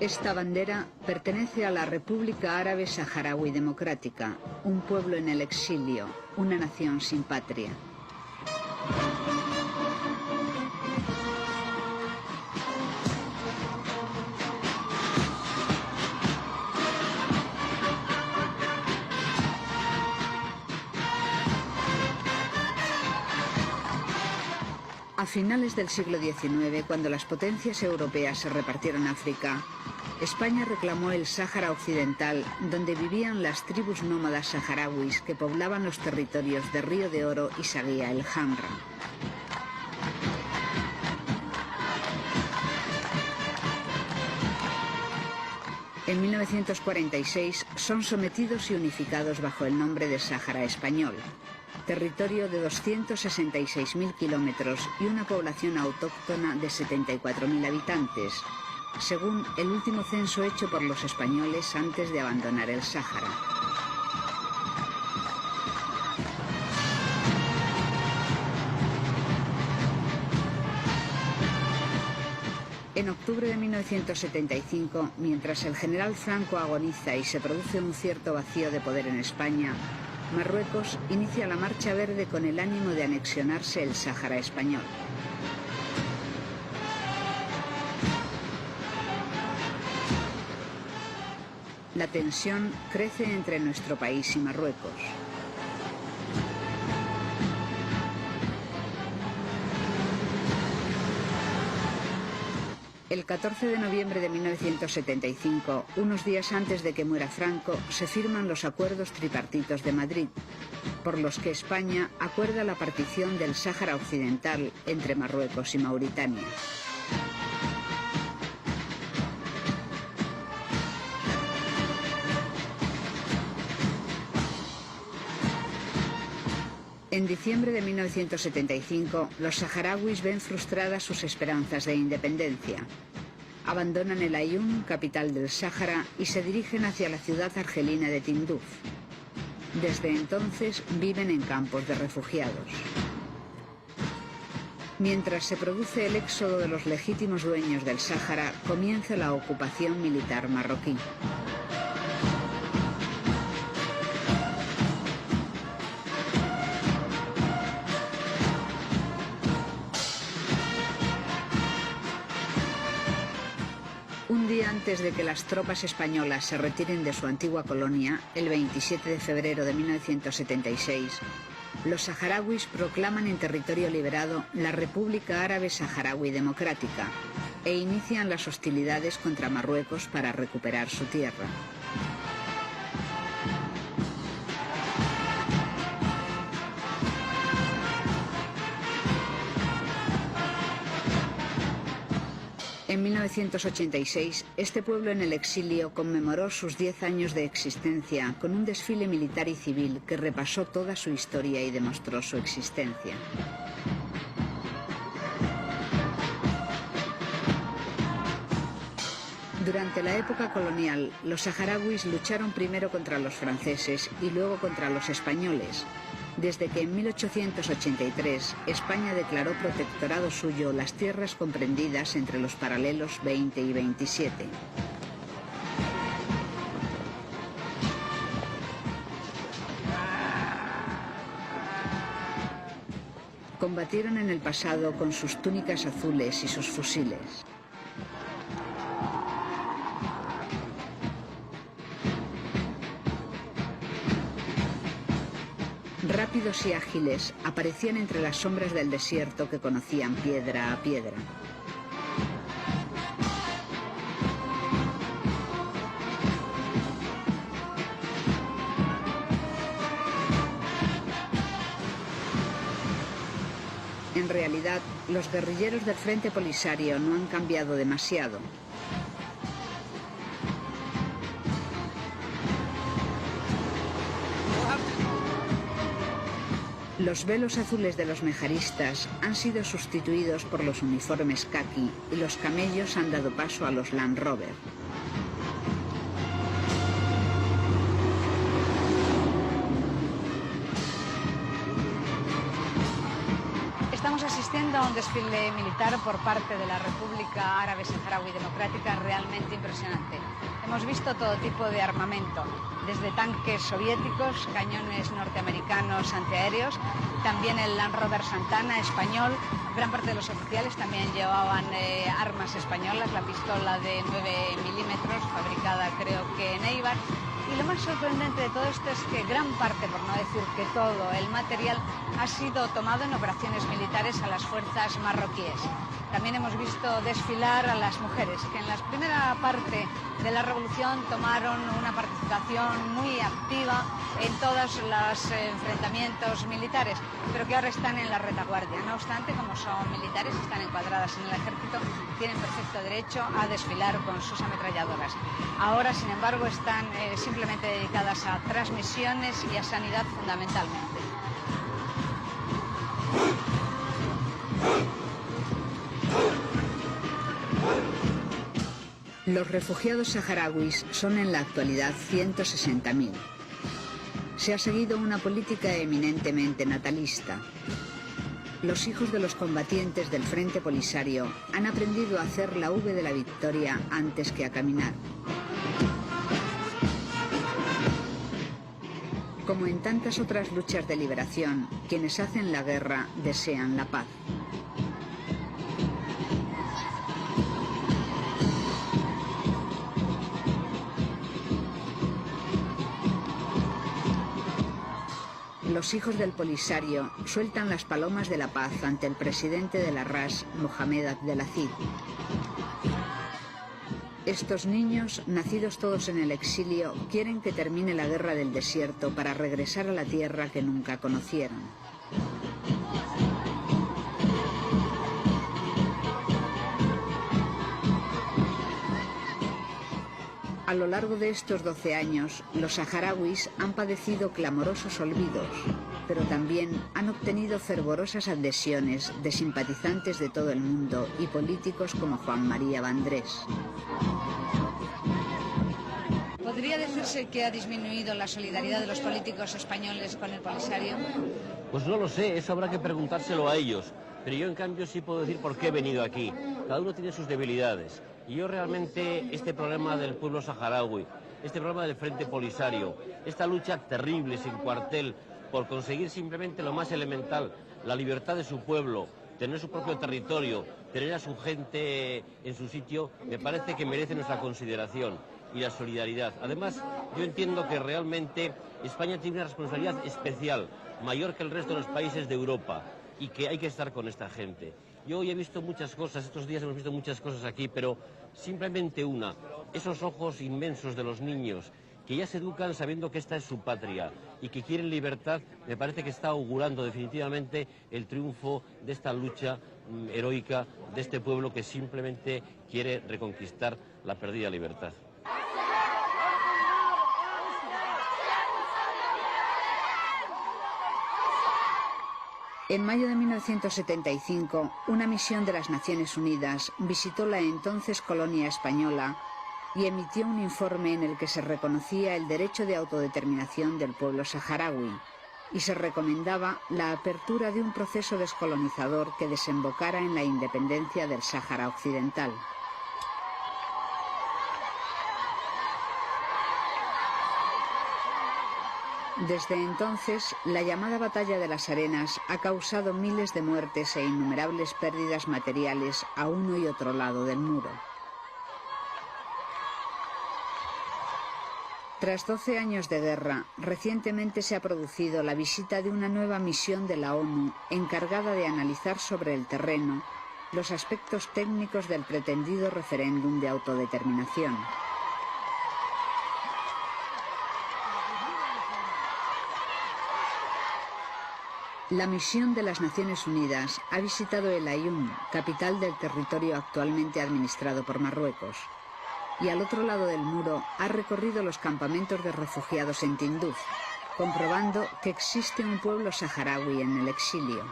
Esta bandera pertenece a la República Árabe Saharaui Democrática, un pueblo en el exilio, una nación sin patria. A finales del siglo XIX, cuando las potencias europeas se repartieron África, España reclamó el Sáhara Occidental, donde vivían las tribus nómadas saharauis que poblaban los territorios de Río de Oro y Saguía el Hamra. En 1946 son sometidos y unificados bajo el nombre de Sáhara Español, territorio de 266.000 kilómetros y una población autóctona de 74.000 habitantes, según el último censo hecho por los españoles antes de abandonar el Sáhara. En octubre de 1975, mientras el general Franco agoniza y se produce un cierto vacío de poder en España, Marruecos inicia la Marcha Verde con el ánimo de anexionarse el Sáhara español. La tensión crece entre nuestro país y Marruecos. El 14 de noviembre de 1975, unos días antes de que muera Franco, se firman los acuerdos tripartitos de Madrid, por los que España acuerda la partición del Sáhara Occidental entre Marruecos y Mauritania. En diciembre de 1975, los saharauis ven frustradas sus esperanzas de independencia. Abandonan el Aaiún, capital del Sáhara, y se dirigen hacia la ciudad argelina de Tinduf. Desde entonces viven en campos de refugiados. Mientras se produce el éxodo de los legítimos dueños del Sáhara, comienza la ocupación militar marroquí. Un día antes de que las tropas españolas se retiren de su antigua colonia, el 27 de febrero de 1976, los saharauis proclaman en territorio liberado la República Árabe Saharaui Democrática e inician las hostilidades contra Marruecos para recuperar su tierra. En 1986, este pueblo en el exilio conmemoró sus 10 años de existencia con un desfile militar y civil que repasó toda su historia y demostró su existencia. Durante la época colonial, los saharauis lucharon primero contra los franceses y luego contra los españoles, desde que en 1883 España declaró protectorado suyo las tierras comprendidas entre los paralelos 20 y 27. Combatieron en el pasado con sus túnicas azules y sus fusiles. Rápidos y ágiles, aparecían entre las sombras del desierto que conocían piedra a piedra. En realidad, los guerrilleros del Frente Polisario no han cambiado demasiado. Los velos azules de los mejaristas han sido sustituidos por los uniformes caqui y los camellos han dado paso a los Land Rover. Estamos asistiendo asistiendo a un desfile militar por parte de la República Árabe Saharaui Democrática realmente impresionante. Hemos visto todo tipo de armamento, desde tanques soviéticos, cañones norteamericanos antiaéreos, también el Land Rover Santana español. Gran parte de los oficiales también llevaban armas españolas, la pistola de 9 milímetros, fabricada creo que en Eibar. Y lo más sorprendente de todo esto es que gran parte, por no decir que todo, el material ha sido tomado en operaciones militares a las fuerzas marroquíes. También hemos visto desfilar a las mujeres, que en la primera parte de la revolución tomaron una participación muy activa en todos los enfrentamientos militares, pero que ahora están en la retaguardia. No obstante, como son militares, están encuadradas en el ejército, tienen perfecto derecho a desfilar con sus ametralladoras. Ahora, sin embargo, están simplemente dedicadas a transmisiones y a sanidad fundamentalmente. Los refugiados saharauis son en la actualidad 160.000. Se ha seguido una política eminentemente natalista. Los hijos de los combatientes del Frente Polisario han aprendido a hacer la V de la victoria antes que a caminar. Como en tantas otras luchas de liberación, quienes hacen la guerra desean la paz. Los hijos del Polisario sueltan las palomas de la paz ante el presidente de la RAS, Mohamed Abdelaziz. Estos niños, nacidos todos en el exilio, quieren que termine la guerra del desierto para regresar a la tierra que nunca conocieron. A lo largo de estos 12 años, los saharauis han padecido clamorosos olvidos, pero también han obtenido fervorosas adhesiones de simpatizantes de todo el mundo y políticos como Juan María Vandrés. ¿Podría decirse que ha disminuido la solidaridad de los políticos españoles con el Polisario? Pues no lo sé, eso habrá que preguntárselo a ellos. Pero yo en cambio sí puedo decir por qué he venido aquí. Cada uno tiene sus debilidades. Y yo realmente este problema del pueblo saharaui, este problema del Frente Polisario, esta lucha terrible, sin cuartel, por conseguir simplemente lo más elemental, la libertad de su pueblo, tener su propio territorio, tener a su gente en su sitio, me parece que merece nuestra consideración y la solidaridad. Además, yo entiendo que realmente España tiene una responsabilidad especial, mayor que el resto de los países de Europa, y que hay que estar con esta gente. Yo hoy he visto muchas cosas, estos días hemos visto muchas cosas aquí, pero simplemente una, esos ojos inmensos de los niños que ya se educan sabiendo que esta es su patria y que quieren libertad, me parece que está augurando definitivamente el triunfo de esta lucha heroica de este pueblo que simplemente quiere reconquistar la perdida libertad. En mayo de 1975, una misión de las Naciones Unidas visitó la entonces colonia española y emitió un informe en el que se reconocía el derecho de autodeterminación del pueblo saharaui y se recomendaba la apertura de un proceso descolonizador que desembocara en la independencia del Sáhara Occidental. Desde entonces, la llamada Batalla de las Arenas ha causado miles de muertes e innumerables pérdidas materiales a uno y otro lado del muro. Tras 12 años de guerra, recientemente se ha producido la visita de una nueva misión de la ONU encargada de analizar sobre el terreno los aspectos técnicos del pretendido referéndum de autodeterminación. La misión de las Naciones Unidas ha visitado El Aaiún, capital del territorio actualmente administrado por Marruecos, y al otro lado del muro ha recorrido los campamentos de refugiados en Tinduf, comprobando que existe un pueblo saharaui en el exilio.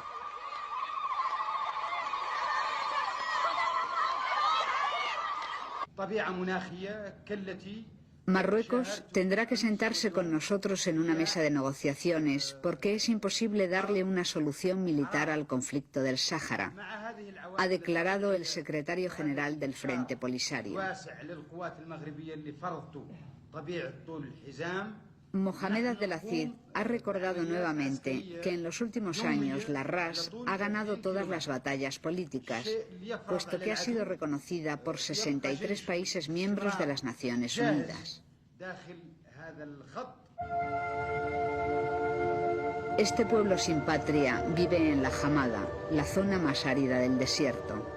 طبيعة مناخية كالتي Marruecos tendrá que sentarse con nosotros en una mesa de negociaciones porque es imposible darle una solución militar al conflicto del Sáhara, ha declarado el secretario general del Frente Polisario. Mohamed Abdelaziz ha recordado nuevamente que en los últimos años la RAS ha ganado todas las batallas políticas, puesto que ha sido reconocida por 63 países miembros de las Naciones Unidas. Este pueblo sin patria vive en la Hamada, la zona más árida del desierto.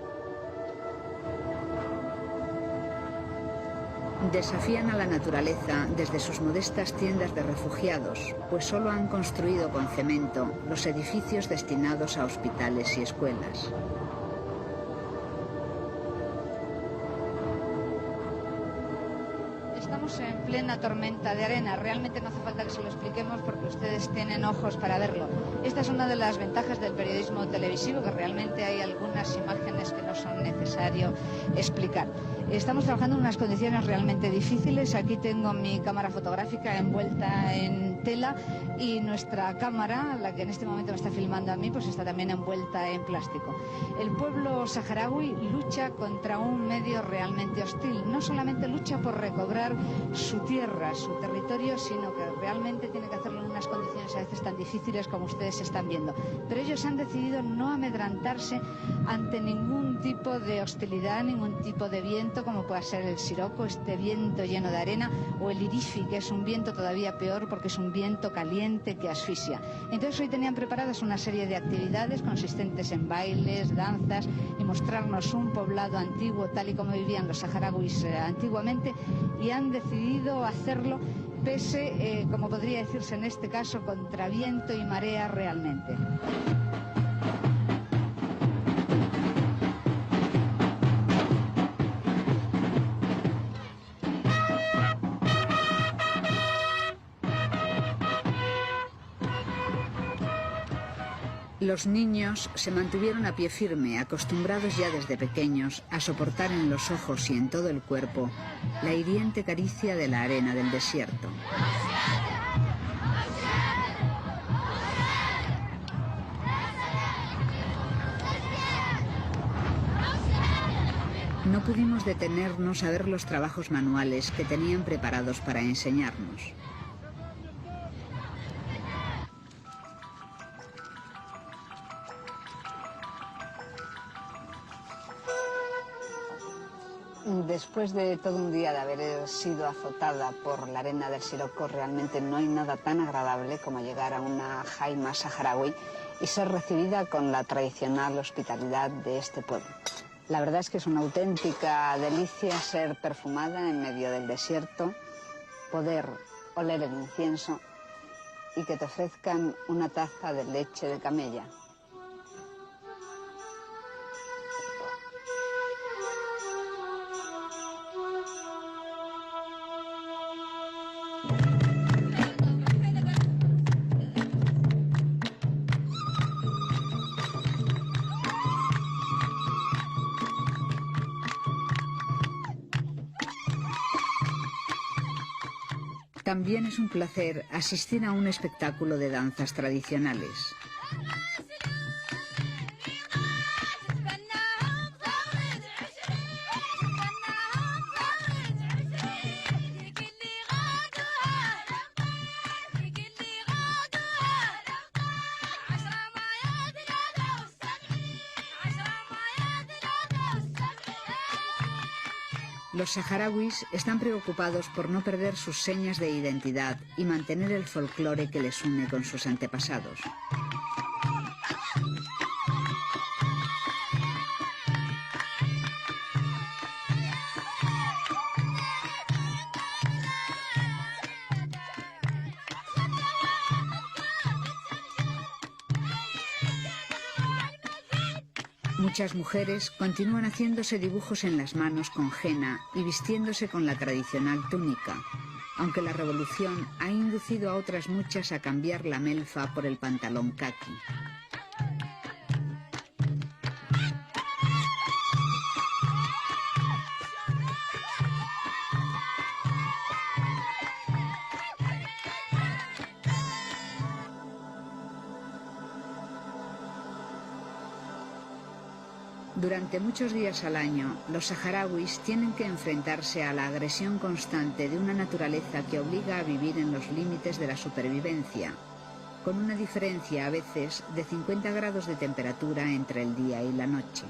Desafían a la naturaleza desde sus modestas tiendas de refugiados, pues solo han construido con cemento los edificios destinados a hospitales y escuelas. Estamos en plena tormenta de arena. Realmente no hace falta que se lo expliquemos porque ustedes tienen ojos para verlo. Esta es una de las ventajas del periodismo televisivo, que realmente hay algunas imágenes que no son necesario explicar. Estamos trabajando en unas condiciones realmente difíciles. Aquí tengo mi cámara fotográfica envuelta en tela y nuestra cámara, la que en este momento me está filmando a mí, pues está también envuelta en plástico. El pueblo saharaui lucha contra un medio realmente hostil. No solamente lucha por recobrar su tierra, su territorio, sino que realmente tiene que hacerlo en unas condiciones a veces tan difíciles como ustedes están viendo. Pero ellos han decidido no amedrantarse ante ningún tipo de hostilidad, ningún tipo de viento, como pueda ser el siroco, este viento lleno de arena, o el irifi, que es un viento todavía peor porque es un viento caliente que asfixia. Entonces hoy tenían preparadas una serie de actividades consistentes en bailes, danzas y mostrarnos un poblado antiguo tal y como vivían los saharauis antiguamente, y han decidido hacerlo pese, como podría decirse en este caso, contra viento y marea realmente. Los niños se mantuvieron a pie firme, acostumbrados ya desde pequeños a soportar en los ojos y en todo el cuerpo la hiriente caricia de la arena del desierto. No pudimos detenernos a ver los trabajos manuales que tenían preparados para enseñarnos. Después de todo un día de haber sido azotada por la arena del Siroco, realmente no hay nada tan agradable como llegar a una jaima saharaui y ser recibida con la tradicional hospitalidad de este pueblo. La verdad es que es una auténtica delicia ser perfumada en medio del desierto, poder oler el incienso y que te ofrezcan una taza de leche de camella. También es un placer asistir a un espectáculo de danzas tradicionales. Los saharauis están preocupados por no perder sus señas de identidad y mantener el folclore que les une con sus antepasados. Muchas mujeres continúan haciéndose dibujos en las manos con henna y vistiéndose con la tradicional túnica, aunque la revolución ha inducido a otras muchas a cambiar la melfa por el pantalón caqui. Durante muchos días al año, los saharauis tienen que enfrentarse a la agresión constante de una naturaleza que obliga a vivir en los límites de la supervivencia, con una diferencia a veces de 50 grados de temperatura entre el día y la noche.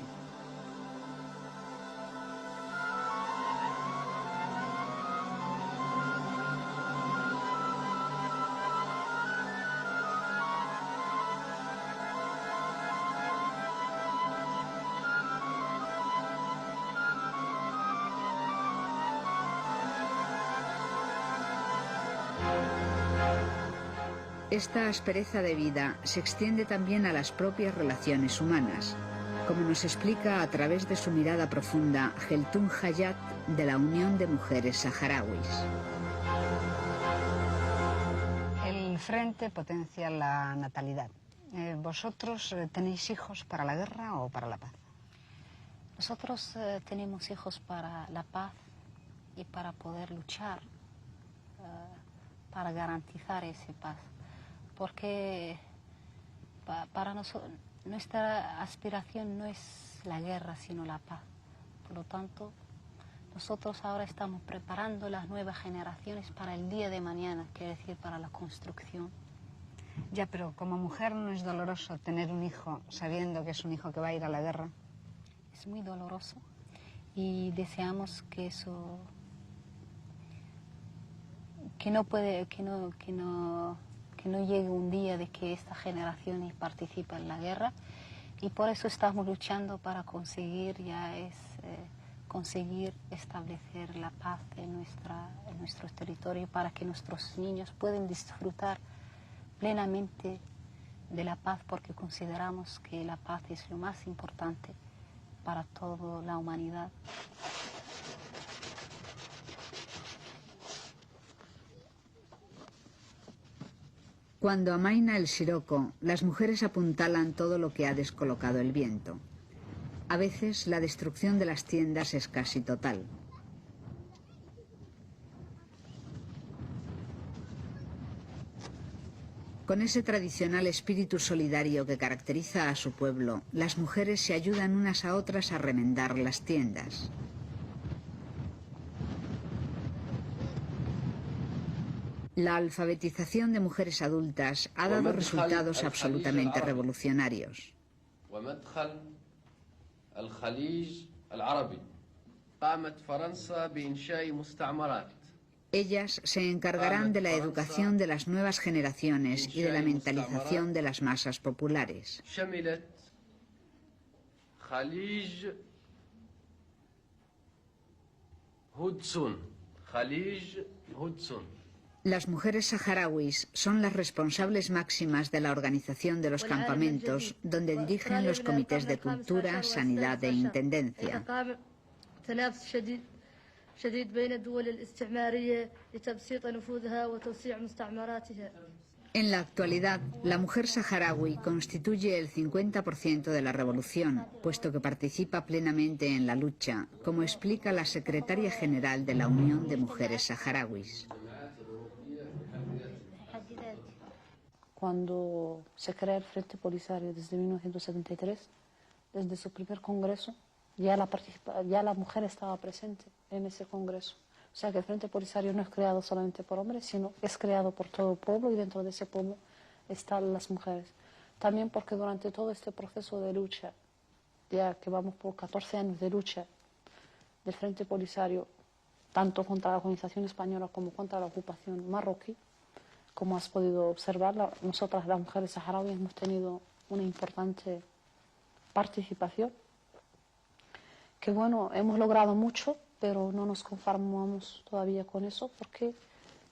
Esta aspereza de vida se extiende también a las propias relaciones humanas, como nos explica a través de su mirada profunda Heltoun Hayat de la Unión de Mujeres Saharauis. El frente potencia la natalidad. ¿Vosotros tenéis hijos para la guerra o para la paz? Nosotros tenemos hijos para la paz y para poder luchar para garantizar esa paz. Porque para nosotros nuestra aspiración no es la guerra, sino la paz. Por lo tanto, nosotros ahora estamos preparando las nuevas generaciones para el día de mañana, quiere decir, para la construcción. Ya, pero como mujer no es doloroso tener un hijo sabiendo que es un hijo que va a ir a la guerra. Es muy doloroso y deseamos que eso, que no llegue un día de que esta generación participe en la guerra, y por eso estamos luchando para conseguir conseguir establecer la paz en nuestro territorio, para que nuestros niños puedan disfrutar plenamente de la paz, porque consideramos que la paz es lo más importante para toda la humanidad. Cuando amaina el siroco, las mujeres apuntalan todo lo que ha descolocado el viento. A veces la destrucción de las tiendas es casi total. Con ese tradicional espíritu solidario que caracteriza a su pueblo, las mujeres se ayudan unas a otras a remendar las tiendas. La alfabetización de mujeres adultas ha dado resultados absolutamente revolucionarios. Ellas se encargarán de la educación de las nuevas generaciones y de la mentalización de las masas populares. Las mujeres saharauis son las responsables máximas de la organización de los campamentos, donde dirigen los comités de cultura, sanidad e intendencia. En la actualidad, la mujer saharaui constituye el 50% de la revolución, puesto que participa plenamente en la lucha, como explica la secretaria general de la Unión de Mujeres Saharauis. Cuando se crea el Frente Polisario desde 1973, desde su primer congreso, ya la mujer estaba presente en ese congreso. O sea que el Frente Polisario no es creado solamente por hombres, sino es creado por todo el pueblo, y dentro de ese pueblo están las mujeres. También porque durante todo este proceso de lucha, ya que vamos por 14 años de lucha del Frente Polisario, tanto contra la colonización española como contra la ocupación marroquí, como has podido observar, nosotras las mujeres saharauis hemos tenido una importante participación, que bueno, hemos logrado mucho, pero no nos conformamos todavía con eso, porque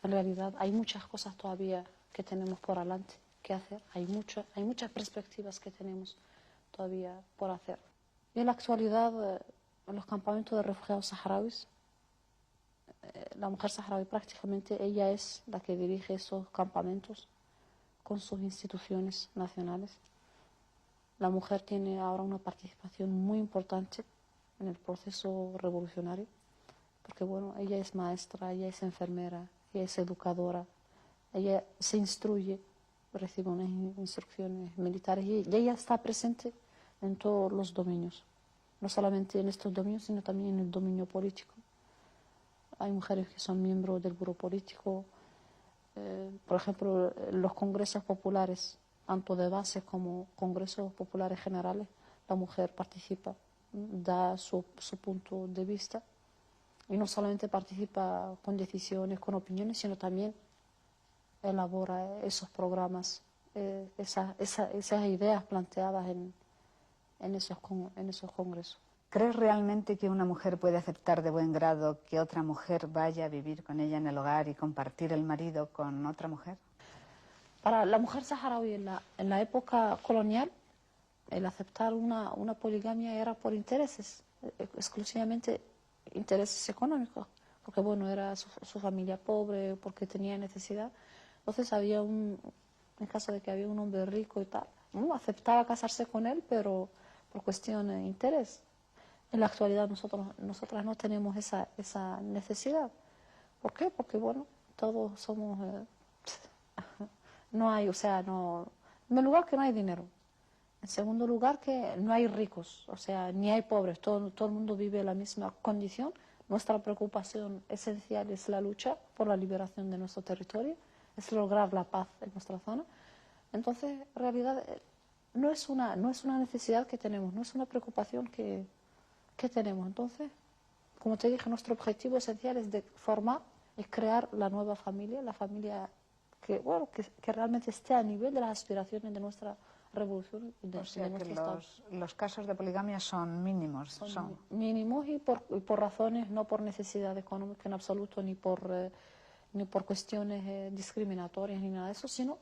en realidad hay muchas cosas todavía que tenemos por delante que hacer, hay muchas perspectivas que tenemos todavía por hacer. Y en la actualidad, en los campamentos de refugiados saharauis, la mujer saharaui prácticamente ella es la que dirige esos campamentos con sus instituciones nacionales. La mujer tiene ahora una participación muy importante en el proceso revolucionario, porque bueno, ella es maestra, ella es enfermera, ella es educadora, ella se instruye, recibe unas instrucciones militares y ella está presente en todos los dominios. no solamente en estos dominios, sino también en el dominio político. Hay mujeres que son miembros del buró político, por ejemplo, los congresos populares, tanto de base como congresos populares generales, la mujer participa, da su punto de vista, y no solamente participa con decisiones, con opiniones, sino también elabora esos programas, esas ideas planteadas en esos congresos. ¿Crees realmente que una mujer puede aceptar de buen grado que otra mujer vaya a vivir con ella en el hogar y compartir el marido con otra mujer? Para la mujer saharaui en la época colonial, el aceptar una poligamia era por intereses, exclusivamente intereses económicos, porque bueno, era su familia pobre, porque tenía necesidad. Entonces en caso de que había un hombre rico y tal, aceptaba casarse con él, pero por cuestión de interés. En la actualidad nosotras no tenemos esa necesidad. ¿Por qué? Porque bueno, todos somos... no hay, o sea, no... En primer lugar que no hay dinero. En segundo lugar que no hay ricos, o sea, ni hay pobres. Todo el mundo vive en la misma condición. Nuestra preocupación esencial es la lucha por la liberación de nuestro territorio, es lograr la paz en nuestra zona. Entonces, en realidad, no es una necesidad que tenemos, no es una preocupación que tenemos. Entonces, como te dije, nuestro objetivo esencial es de formar y crear la nueva familia, la familia que realmente esté a nivel de las aspiraciones de nuestra revolución y de, o sea, de nuestro Estado. los casos de poligamia son mínimos. Son mínimos y por razones, no por necesidad económica en absoluto, ni por cuestiones discriminatorias ni nada de eso, sino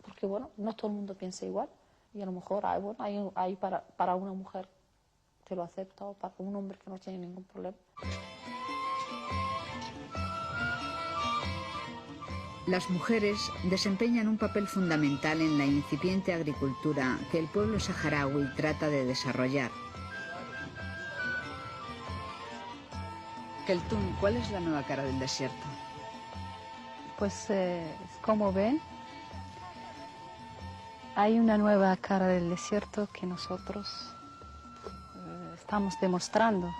porque, bueno, no todo el mundo piensa igual y a lo mejor hay para una mujer que lo acepta o para un hombre que no tiene ningún problema. Las mujeres desempeñan un papel fundamental en la incipiente agricultura que el pueblo saharaui trata de desarrollar. Keltun, ¿cuál es la nueva cara del desierto? Pues como ven, hay una nueva cara del desierto que nosotros estamos demostrando,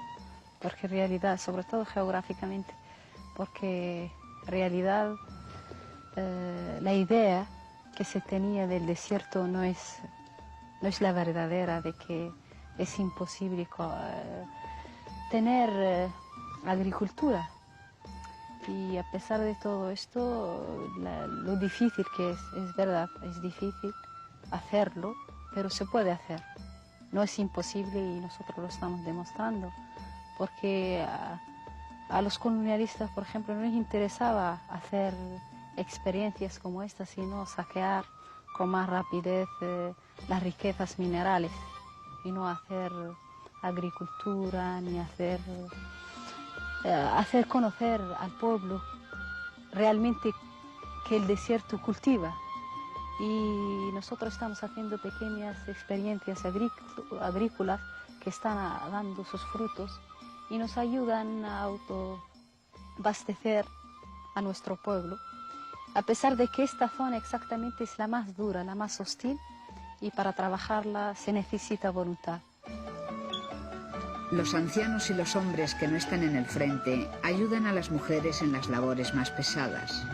porque en realidad, sobre todo geográficamente, porque en realidad la idea que se tenía del desierto no es la verdadera, de que es imposible tener agricultura. Y a pesar de todo esto, lo difícil que es verdad, es difícil hacerlo, pero se puede hacer. No es imposible y nosotros lo estamos demostrando, porque a los colonialistas, por ejemplo, no les interesaba hacer experiencias como esta, sino saquear con más rapidez las riquezas minerales y no hacer agricultura ni hacer conocer al pueblo realmente que el desierto cultiva. Y nosotros estamos haciendo pequeñas experiencias agrícolas que están dando sus frutos y nos ayudan a autoabastecer a nuestro pueblo, a pesar de que esta zona exactamente es la más dura, la más hostil, y para trabajarla se necesita voluntad. Los ancianos y los hombres que no están en el frente ayudan a las mujeres en las labores más pesadas.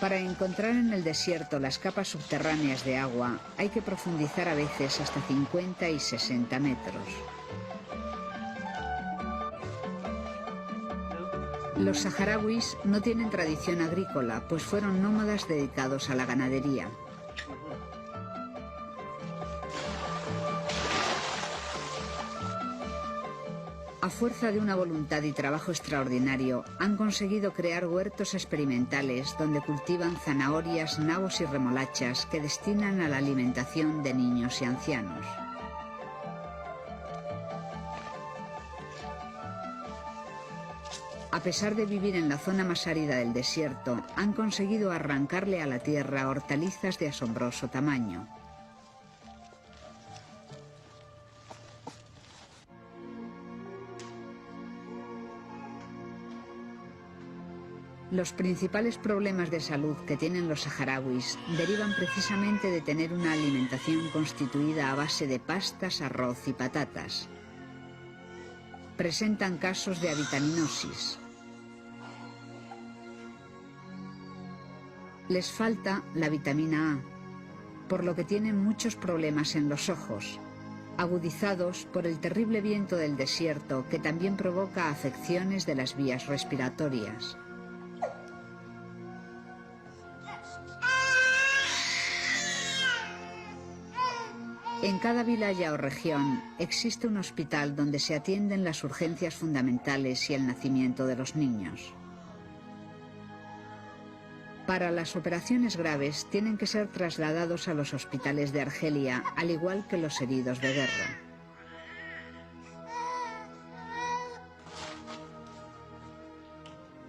Para encontrar en el desierto las capas subterráneas de agua, hay que profundizar a veces hasta 50 y 60 metros. Los saharauis no tienen tradición agrícola, pues fueron nómadas dedicados a la ganadería. A fuerza de una voluntad y trabajo extraordinario, han conseguido crear huertos experimentales donde cultivan zanahorias, nabos y remolachas que destinan a la alimentación de niños y ancianos. A pesar de vivir en la zona más árida del desierto, han conseguido arrancarle a la tierra hortalizas de asombroso tamaño. Los principales problemas de salud que tienen los saharauis derivan precisamente de tener una alimentación constituida a base de pastas, arroz y patatas. Presentan casos de avitaminosis. Les falta la vitamina A, por lo que tienen muchos problemas en los ojos, agudizados por el terrible viento del desierto que también provoca afecciones de las vías respiratorias. En cada vilaya o región existe un hospital donde se atienden las urgencias fundamentales y el nacimiento de los niños. Para las operaciones graves tienen que ser trasladados a los hospitales de Argelia, al igual que los heridos de guerra.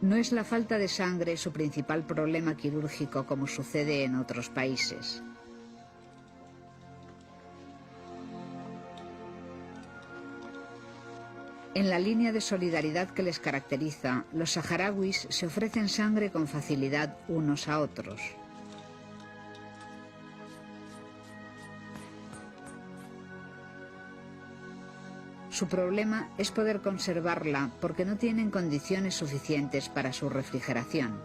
No es la falta de sangre su principal problema quirúrgico como sucede en otros países. En la línea de solidaridad que les caracteriza, los saharauis se ofrecen sangre con facilidad unos a otros. Su problema es poder conservarla porque no tienen condiciones suficientes para su refrigeración.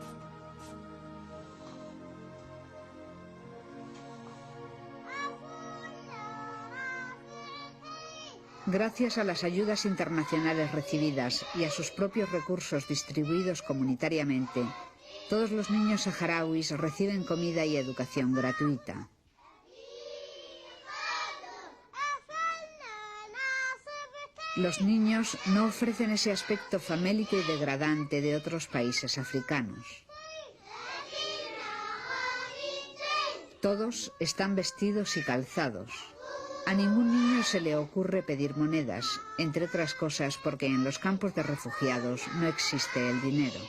Gracias a las ayudas internacionales recibidas y a sus propios recursos distribuidos comunitariamente, todos los niños saharauis reciben comida y educación gratuita. Los niños no ofrecen ese aspecto famélico y degradante de otros países africanos. Todos están vestidos y calzados. A ningún niño se le ocurre pedir monedas, entre otras cosas porque en los campos de refugiados no existe el dinero.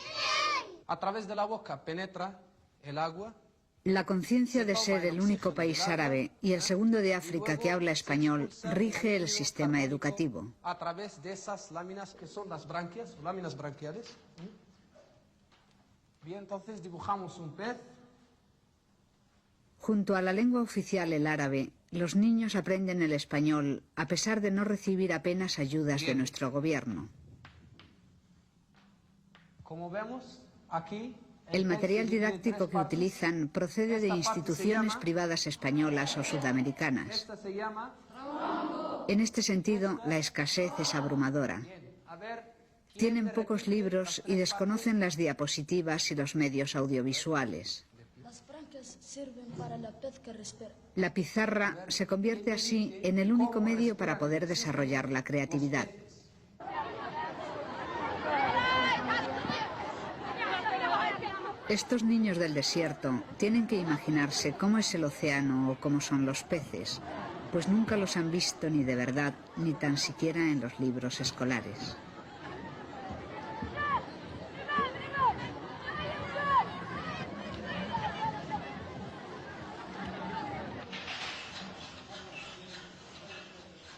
A través de la boca penetra el agua. La conciencia de ser el único país árabe y el segundo de África que habla español rige el sistema educativo. A través de esas láminas que son las branquias, láminas branquiales. Bien, entonces dibujamos un pez. Junto a la lengua oficial, el árabe, los niños aprenden el español a pesar de no recibir apenas ayudas de nuestro gobierno. Como vemos aquí, el material didáctico que utilizan procede de instituciones privadas españolas o sudamericanas. En este sentido, la escasez es abrumadora. Tienen pocos libros y desconocen las diapositivas y los medios audiovisuales. La pizarra se convierte así en el único medio para poder desarrollar la creatividad. Estos niños del desierto tienen que imaginarse cómo es el océano o cómo son los peces, pues nunca los han visto ni de verdad, ni tan siquiera en los libros escolares.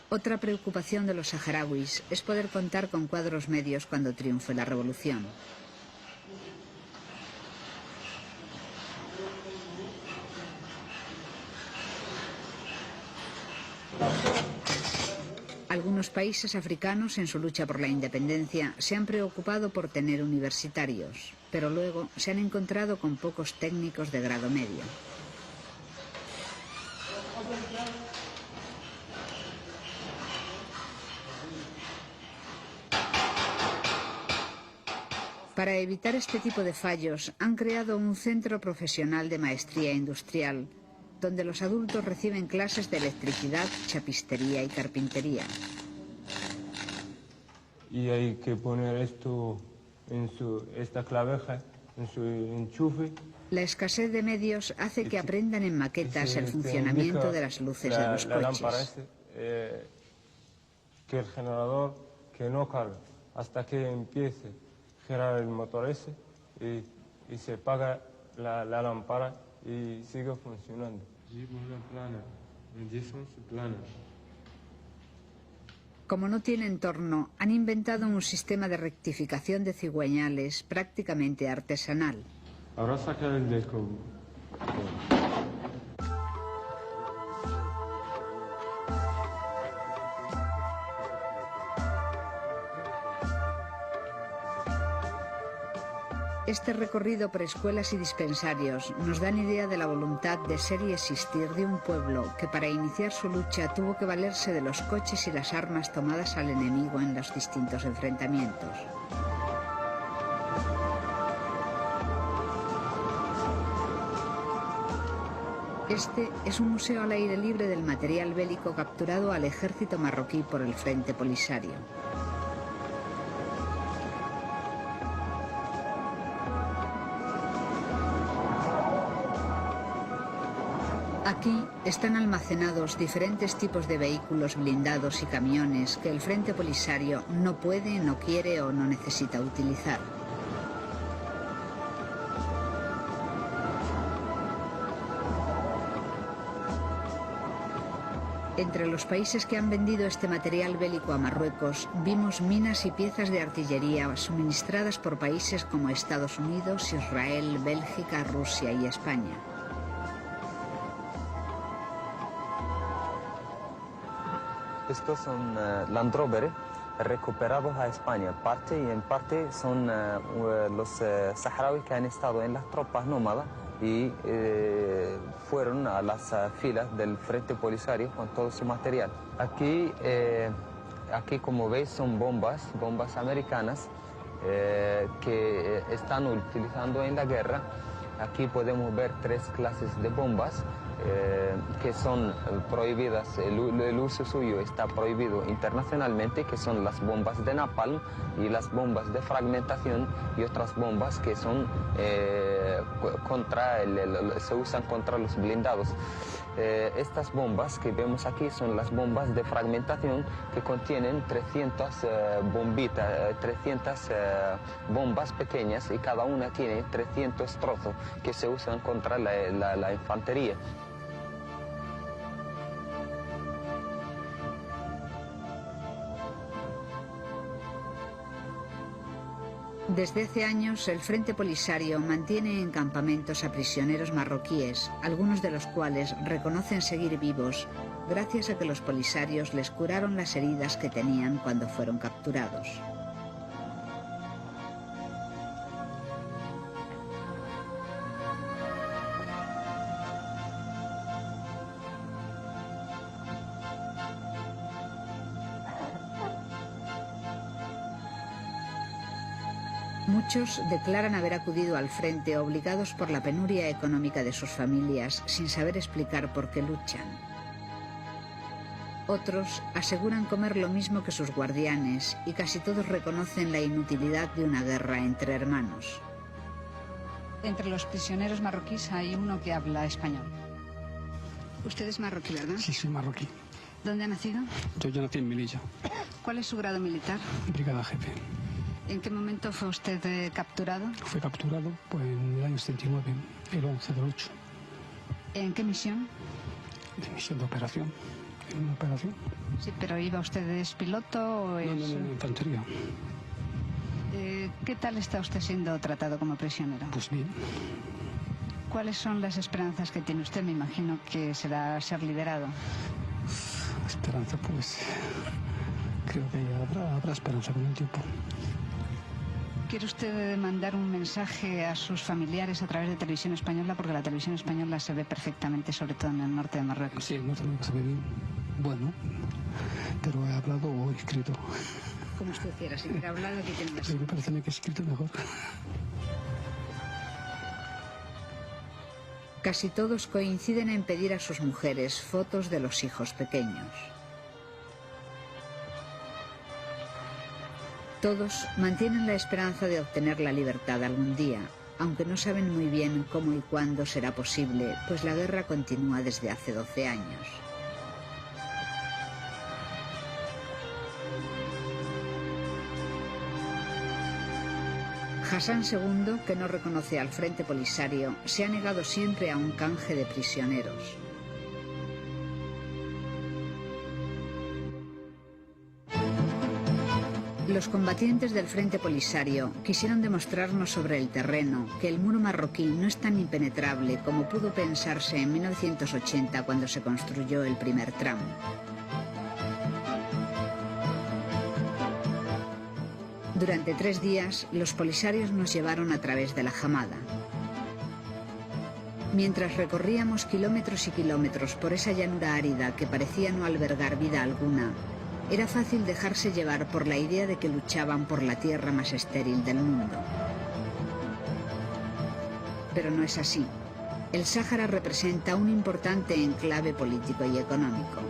Otra preocupación de los saharauis es poder contar con cuadros medios cuando triunfe la revolución. Algunos países africanos en su lucha por la independencia se han preocupado por tener universitarios, pero luego se han encontrado con pocos técnicos de grado medio. Para evitar este tipo de fallos, han creado un centro profesional de maestría industrial, donde los adultos reciben clases de electricidad, chapistería y carpintería. Y hay que poner esto en esta claveja, en su enchufe. La escasez de medios hace que aprendan en maquetas el funcionamiento de las luces de los coches. Lámpara que el generador que no carga hasta que empiece a girar el motor ese y se apaga la lámpara y sigue funcionando. Como no tiene entorno, han inventado un sistema de rectificación de cigüeñales prácticamente artesanal. Ahora saca el del cubo. Este recorrido por escuelas y dispensarios nos dan idea de la voluntad de ser y existir de un pueblo que para iniciar su lucha tuvo que valerse de los coches y las armas tomadas al enemigo en los distintos enfrentamientos. Este es un museo al aire libre del material bélico capturado al ejército marroquí por el Frente Polisario. Aquí están almacenados diferentes tipos de vehículos blindados y camiones que el Frente Polisario no puede, no quiere o no necesita utilizar. Entre los países que han vendido este material bélico a Marruecos, vimos minas y piezas de artillería suministradas por países como Estados Unidos, Israel, Bélgica, Rusia y España. Estos son Land Rover recuperados a España, parte y en parte son los saharauis que han estado en las tropas nómadas y fueron a las filas del Frente Polisario con todo su material. Aquí como veis son bombas americanas que están utilizando en la guerra. Aquí podemos ver 3 clases de bombas que son prohibidas, el uso suyo está prohibido internacionalmente, que son las bombas de napalm y las bombas de fragmentación y otras bombas que son se usan contra los blindados. Estas bombas que vemos aquí son las bombas de fragmentación que contienen 300 bombas pequeñas y cada una tiene 300 trozos que se usan contra la infantería. Desde hace años, el Frente Polisario mantiene en campamentos a prisioneros marroquíes, algunos de los cuales reconocen seguir vivos, gracias a que los polisarios les curaron las heridas que tenían cuando fueron capturados. Muchos declaran haber acudido al frente obligados por la penuria económica de sus familias, sin saber explicar por qué luchan. Otros aseguran comer lo mismo que sus guardianes y casi todos reconocen la inutilidad de una guerra entre hermanos. Entre los prisioneros marroquíes hay uno que habla español. Usted es marroquí, ¿verdad? Sí, soy marroquí. ¿Dónde ha nacido? Yo nací en Melilla. ¿Cuál es su grado militar? Brigada jefe. ¿En qué momento fue usted capturado? Fue capturado pues, en el año 79, el 11 del 8. ¿En qué misión? De misión de operación. En una operación. Sí, pero ¿iba usted de piloto o es...? No, infantería. ¿Qué tal está usted siendo tratado como prisionero? Pues bien. ¿Cuáles son las esperanzas que tiene usted? Me imagino que será ser liberado. Esperanza, pues... Creo que habrá esperanza con el tiempo. ¿Quiere usted mandar un mensaje a sus familiares a través de Televisión Española? Porque la Televisión Española se ve perfectamente, sobre todo en el norte de Marruecos. Sí, el norte de Marruecos se ve bien. Bueno, pero he hablado o he escrito. Como usted quiera, si quiere hablar, aquí tiene más. Sí, me parece que he escrito mejor. Casi todos coinciden en pedir a sus mujeres fotos de los hijos pequeños. Todos mantienen la esperanza de obtener la libertad algún día, aunque no saben muy bien cómo y cuándo será posible, pues la guerra continúa desde hace 12 años. Hassan II, que no reconoce al Frente Polisario, se ha negado siempre a un canje de prisioneros. Los combatientes del Frente Polisario quisieron demostrarnos sobre el terreno que el muro marroquí no es tan impenetrable como pudo pensarse en 1980 cuando se construyó el primer tramo. Durante 3 días, los polisarios nos llevaron a través de la Hamada. Mientras recorríamos kilómetros y kilómetros por esa llanura árida que parecía no albergar vida alguna, era fácil dejarse llevar por la idea de que luchaban por la tierra más estéril del mundo. Pero no es así. El Sáhara representa un importante enclave político y económico.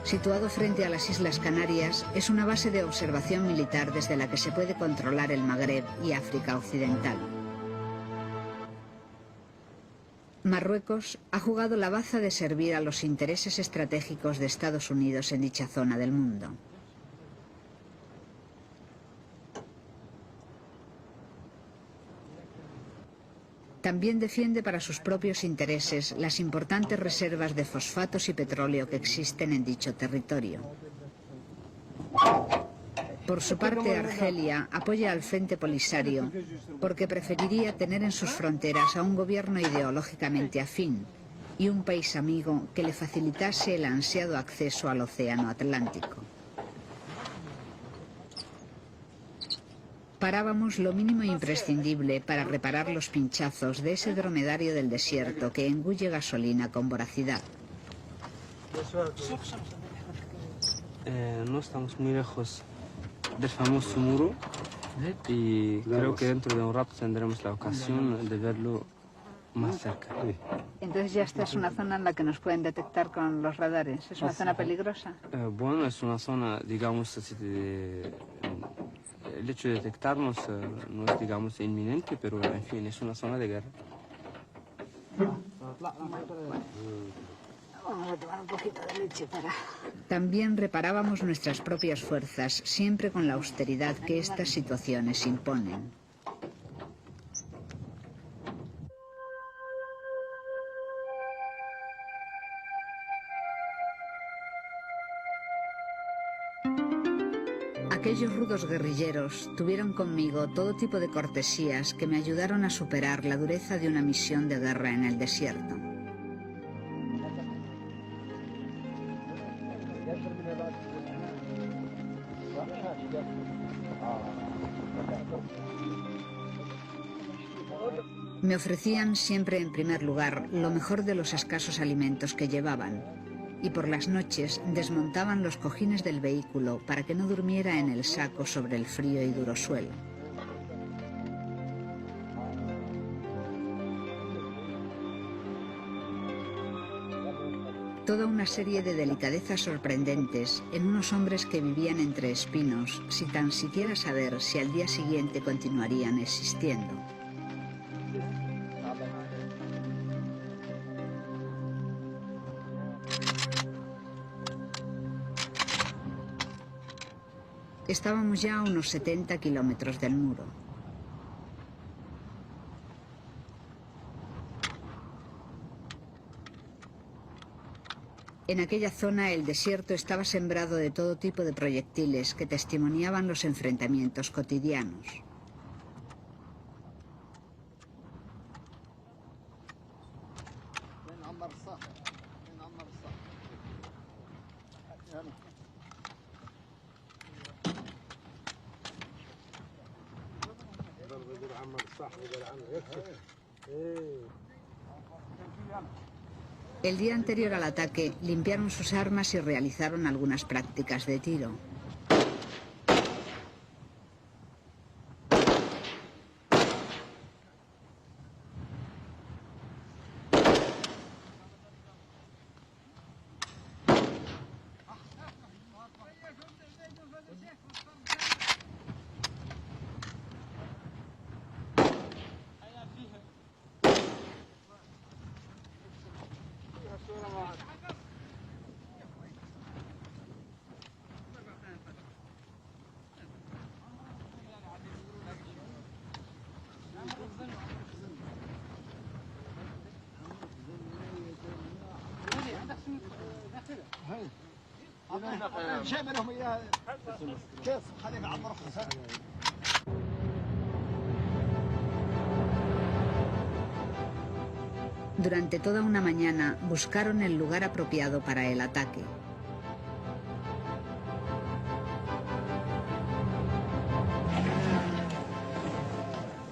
Situado frente a las Islas Canarias, es una base de observación militar desde la que se puede controlar el Magreb y África Occidental. Marruecos ha jugado la baza de servir a los intereses estratégicos de Estados Unidos en dicha zona del mundo. También defiende para sus propios intereses las importantes reservas de fosfatos y petróleo que existen en dicho territorio. Por su parte, Argelia apoya al Frente Polisario porque preferiría tener en sus fronteras a un gobierno ideológicamente afín y un país amigo que le facilitase el ansiado acceso al Océano Atlántico. Parábamos lo mínimo imprescindible para reparar los pinchazos de ese dromedario del desierto que engulle gasolina con voracidad. No estamos muy lejos del famoso muro y creo que dentro de un rato tendremos la ocasión de verlo más cerca. Entonces ya esta es una zona en la que nos pueden detectar con los radares. ¿Es una zona peligrosa? Bueno, es una zona, digamos, así el hecho de detectarnos no es, digamos, inminente, pero en fin, es una zona de guerra. Vamos a tomar un poquito de leche para... También reparábamos nuestras propias fuerzas, siempre con la austeridad que estas situaciones imponen. Aquellos rudos guerrilleros tuvieron conmigo todo tipo de cortesías que me ayudaron a superar la dureza de una misión de guerra en el desierto. Me ofrecían siempre en primer lugar lo mejor de los escasos alimentos que llevaban, y por las noches desmontaban los cojines del vehículo para que no durmiera en el saco sobre el frío y duro suelo. Toda una serie de delicadezas sorprendentes en unos hombres que vivían entre espinos, sin tan siquiera saber si al día siguiente continuarían existiendo. Estábamos ya a unos 70 kilómetros del muro. En aquella zona el desierto estaba sembrado de todo tipo de proyectiles que testimoniaban los enfrentamientos cotidianos. El día anterior al ataque limpiaron sus armas y realizaron algunas prácticas de tiro. Durante toda una mañana buscaron el lugar apropiado para el ataque.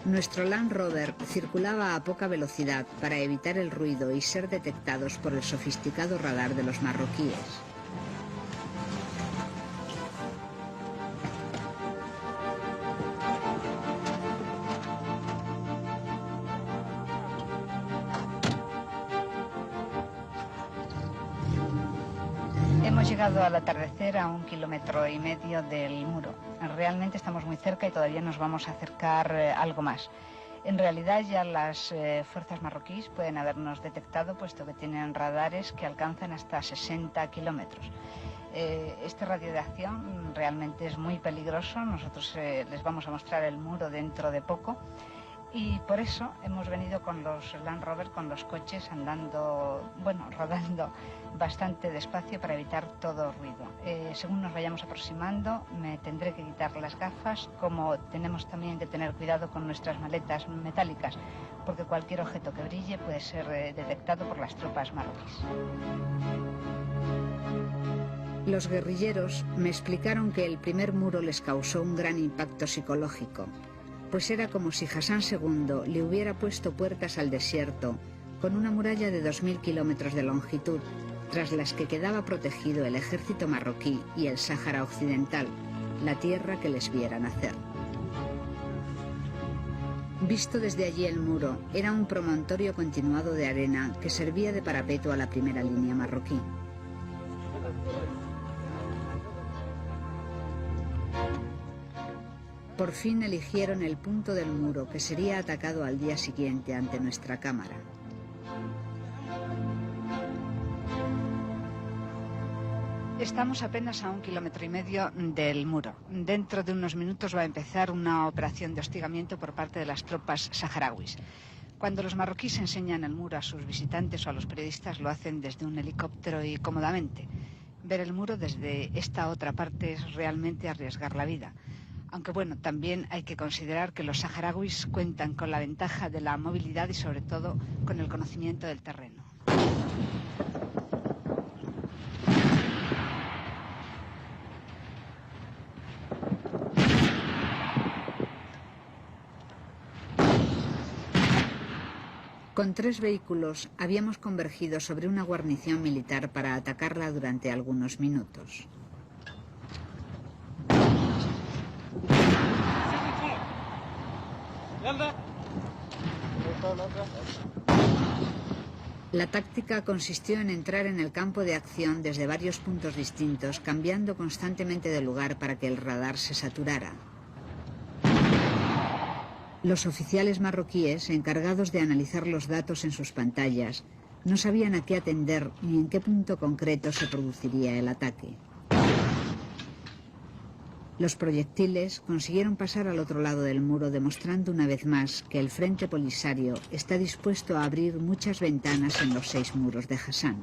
Nuestro Land Rover circulaba a poca velocidad para evitar el ruido y ser detectados por el sofisticado radar de los marroquíes. Hemos llegado al atardecer a 1,5 kilómetros del muro. Realmente estamos muy cerca y todavía nos vamos a acercar algo más. En realidad ya las fuerzas marroquíes pueden habernos detectado, puesto que tienen radares que alcanzan hasta 60 kilómetros. Este radio de acción realmente es muy peligroso. Nosotros les vamos a mostrar el muro dentro de poco. Y por eso hemos venido con los Land Rover, con los coches rodando bastante despacio para evitar todo ruido. Según nos vayamos aproximando, me tendré que quitar las gafas, como tenemos también que tener cuidado con nuestras maletas metálicas, porque cualquier objeto que brille puede ser detectado por las tropas marroquíes. Los guerrilleros me explicaron que el primer muro les causó un gran impacto psicológico, pues era como si Hassan II le hubiera puesto puertas al desierto con una muralla de 2000 kilómetros de longitud, tras las que quedaba protegido el ejército marroquí y el Sáhara Occidental, la tierra que les viera nacer. Visto desde allí, el muro era un promontorio continuado de arena que servía de parapeto a la primera línea marroquí. Por fin eligieron el punto del muro que sería atacado al día siguiente ante nuestra cámara. Estamos apenas a 1,5 kilómetros del muro. Dentro de unos minutos va a empezar una operación de hostigamiento por parte de las tropas saharauis. Cuando los marroquíes enseñan el muro a sus visitantes o a los periodistas, lo hacen desde un helicóptero y cómodamente. Ver el muro desde esta otra parte es realmente arriesgar la vida. Aunque bueno, también hay que considerar que los saharauis cuentan con la ventaja de la movilidad y sobre todo con el conocimiento del terreno. Con 3 vehículos habíamos convergido sobre una guarnición militar para atacarla durante algunos minutos. La táctica consistió en entrar en el campo de acción desde varios puntos distintos, cambiando constantemente de lugar para que el radar se saturara. Los oficiales marroquíes, encargados de analizar los datos en sus pantallas, no sabían a qué atender ni en qué punto concreto se produciría el ataque. Los proyectiles consiguieron pasar al otro lado del muro, demostrando una vez más que el Frente Polisario está dispuesto a abrir muchas ventanas en los 6 muros de Hassan.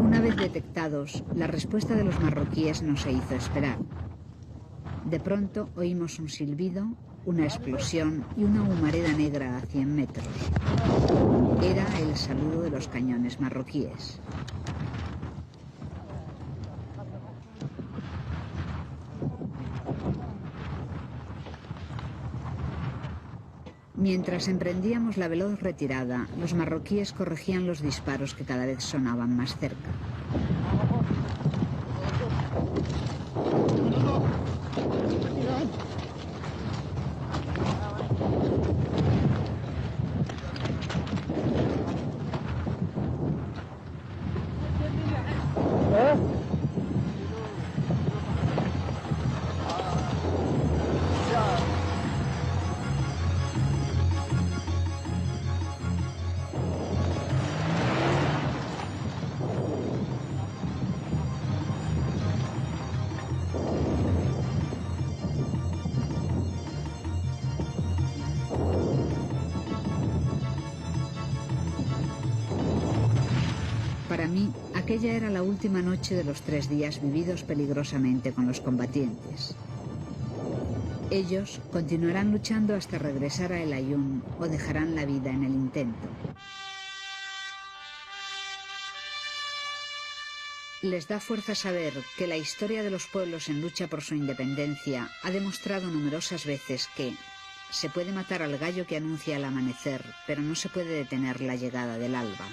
Una vez detectados, la respuesta de los marroquíes no se hizo esperar. De pronto oímos un silbido, una explosión y una humareda negra a 100 metros. Era el saludo de los cañones marroquíes. Mientras emprendíamos la veloz retirada, los marroquíes corregían los disparos que cada vez sonaban más cerca. Para mí, aquella era la última noche de los 3 días vividos peligrosamente con los combatientes. Ellos continuarán luchando hasta regresar a El Aaiún o dejarán la vida en el intento. Les da fuerza saber que la historia de los pueblos en lucha por su independencia ha demostrado numerosas veces que se puede matar al gallo que anuncia el amanecer, pero no se puede detener la llegada del alba.